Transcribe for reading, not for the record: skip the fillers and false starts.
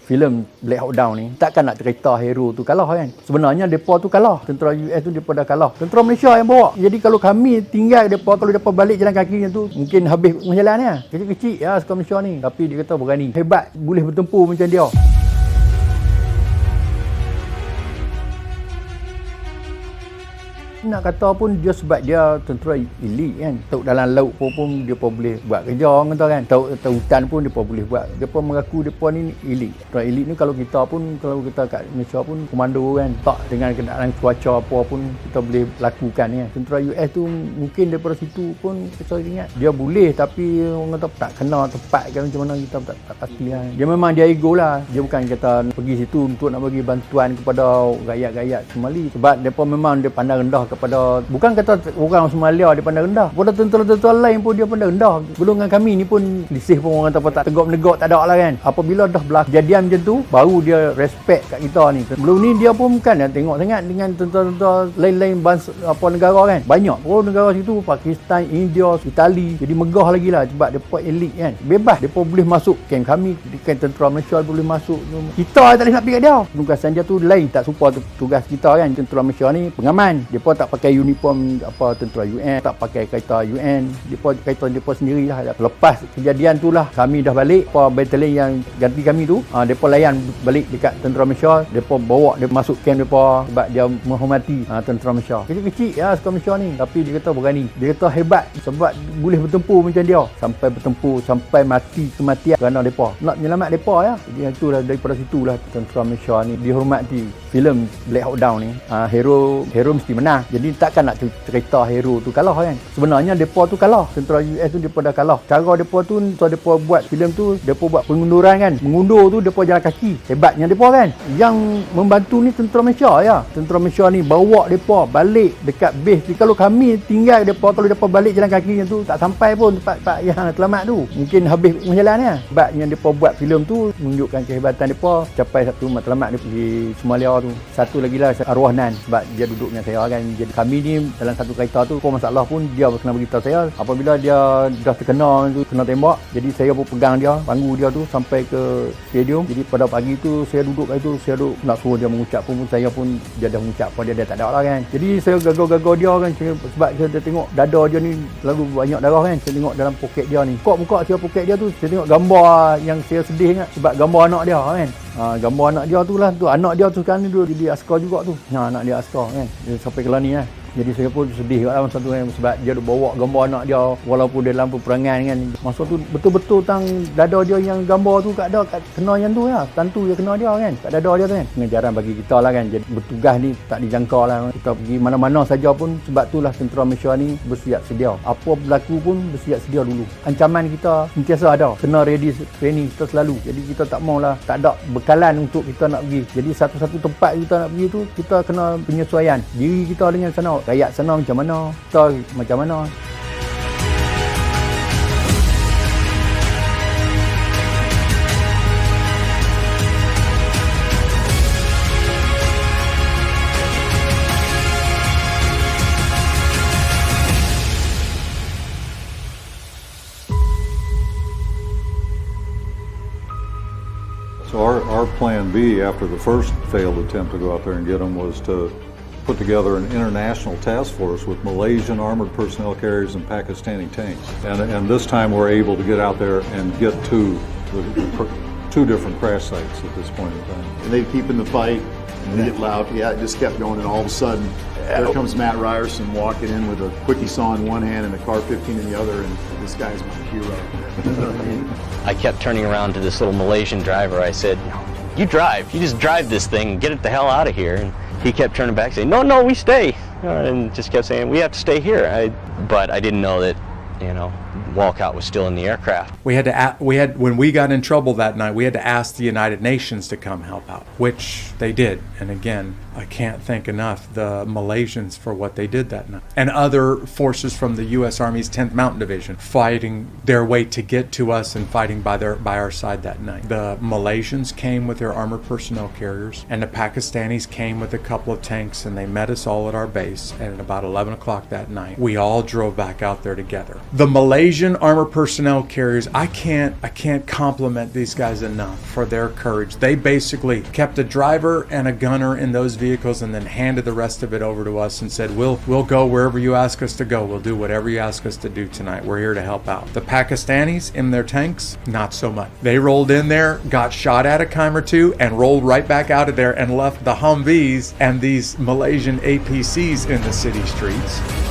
filem Black Hawk Down ni takkan nak cerita hero tu kalah kan. Sebenarnya depa tu kalah. Tentera US tu depa dah kalah. Tentera Malaysia yang bawa. Jadi kalau kami tinggal depa, kalau depa balik jalan kakinya tu mungkin habis jalan ni. Kecil-kecil ya suka Malaysia ni. Tapi dia kata berani. Hebat, boleh bertempur macam dia. Nak kata pun dia sebab dia tentera elit kan. Tahu dalam laut pun dia pun boleh buat kerja orang kata kan. Tahu hutan pun dia pun boleh buat. Dia pun mengaku dia pun ni elit. Tentera elit ni kalau kita kat Malaysia pun komando kan. Tak dengan keadaan cuaca apa pun kita boleh lakukan kan. Tentera US tu mungkin daripada situ pun kita ingat dia boleh, tapi orang kata tak kena tepat kan macam mana kita tak pasti kan. Dia memang dia ego lah. Dia bukan kata pergi situ untuk nak bagi bantuan kepada rakyat-rakyat Somali. Sebab dia pun memang dia pandang rendah kepada, bukan kata orang Somalia dia pandang rendah, kepada tentera-tentera lain pun dia pandang rendah. Golongan kami ni pun selisih pun orang kata tak tegak-menegak tak ada lah kan. Apabila dah berlaku kejadian macam tu baru dia respect kat kita ni. Sebelum ni dia pun bukan dia tengok sangat dengan tentera-tentera lain-lain bangsa apa negara kan. Banyak pun negara situ, Pakistan, India, Itali. Jadi megah lagi lah sebab dia pun elit kan. Bebas dia pun boleh masuk camp kami, camp tentera Malaysia boleh masuk. Kita tak boleh nak pergi kat dia. Tugasan dia tu lain, tak serupa tugas kita kan. Tentera Malaysia ni pengaman. Dia pun tak pakai uniform apa tentera UN, tak pakai kereta UN, depa kereta depa sendirilah. Lepas kejadian tu lah kami dah balik, apa batalion yang ganti kami tu depa layan balik dekat tentera Malaysia, depa bawa dia masuk camp depa sebab dia menghormati tentera Malaysia. Kecil-kecil ya suka Malaysia ni, tapi dia kata berani, dia kata hebat sebab boleh bertempur macam dia, sampai bertempur sampai mati kematian kerana depa nak menyelamat depa ya. Jadi itulah daripada situlah tentera Malaysia ni dihormati. Filem Black Hawk Down ni hero mesti menang. Jadi takkan nak cerita hero tu kalah kan. Sebenarnya depa tu kalah. Tentera US tu depa dah kalah. Cara depa tu depa buat filem tu, depa buat pengunduran kan. Mengundur tu depa jalan kaki. Hebatnya depa kan. Yang membantu ni tentera Malaysia ya. Tentera Malaysia ni bawa depa balik dekat base. Jadi, kalau kami tinggal depa, kalau depa balik jalan kakinya tu tak sampai pun tempat yang selamat tu. Mungkin habis jalan ni. Sebab yang depa buat filem tu menunjukkan kehebatan depa, capai satu matlamat di Somalia tu. Satu lagi lah arwah Nan, sebab dia duduk dengan saya kan. Jadi kami ni dalam satu kereta tu, apa masalah pun dia kena beritahu saya. Apabila dia dah terkena tu, kena tembak, jadi saya pun pegang dia, panggu dia tu sampai ke stadium. Jadi pada pagi tu saya duduk kat itu, saya duduk nak suruh dia mengucap pun saya pun dia dah mengucap apa dia tak ada lah kan. Jadi saya gagal-gagal dia kan, sebab saya tengok dada dia ni lalu banyak darah kan. Saya tengok dalam poket dia ni, buka saya poket dia tu, saya tengok gambar yang saya sedih ingat sebab gambar anak dia kan. Gambar anak dia tu lah tu, anak dia tu sekarang ni dia jadi askar juga tu. Anak dia askar kan, dia sampai ke ni kan. Jadi saya pun sedih kat masa tu kan, sebab dia bawa gambar anak dia walaupun dia dalam peperangan kan. Masa tu betul-betul tang dada dia yang gambar tu kat kena yang tu ya. Tentu dia kena dia kan, kat dada dia tu kan. Pengajaran bagi kita lah kan. Jadi bertugas ni tak dijangka lah. Kita pergi mana-mana saja pun, sebab itulah tentera Malaysia ni bersiap sedia. Apa berlaku pun bersiap sedia dulu. Ancaman kita sentiasa ada. Kena ready training kita selalu. Jadi kita tak maulah tak ada bekalan untuk kita nak pergi. Jadi satu-satu tempat kita nak pergi tu, kita kena penyesuaian diri kita dengan sana. Rakyat sana macam mana, kita macam mana. So our plan B after the first failed attempt to go out there and get them was to put together an international task force with Malaysian armored personnel carriers and Pakistani tanks. And this time we're able to get out there and get to the two different crash sites at this point in time. And they keep in the fight, and they get loud. Yeah, it just kept going, and all of a sudden, there comes Matt Ryerson walking in with a quickie saw in one hand and a car 15 in the other, and this guy's my hero. I kept turning around to this little Malaysian driver. I said, "You drive. You just drive this thing. Get it the hell out of here." And he kept turning back saying, no, we stay. And just kept saying, we have to stay here. But I didn't know that, walkout was still in the aircraft. When we got in trouble that night, we had to ask the United Nations to come help out, which they did. And again, I can't thank enough the Malaysians for what they did that night. And other forces from the U.S. Army's 10th Mountain Division fighting their way to get to us and fighting by our side that night. The Malaysians came with their armored personnel carriers, and the Pakistanis came with a couple of tanks, and they met us all at our base. And at about 11 o'clock that night, we all drove back out there together. The Malaysians Malaysian armored personnel carriers, I can't compliment these guys enough for their courage. They basically kept a driver and a gunner in those vehicles and then handed the rest of it over to us and said, we'll go wherever you ask us to go. We'll do whatever you ask us to do tonight. We're here to help out. The Pakistanis in their tanks, not so much. They rolled in there, got shot at a time or two, and rolled right back out of there and left the Humvees and these Malaysian APCs in the city streets.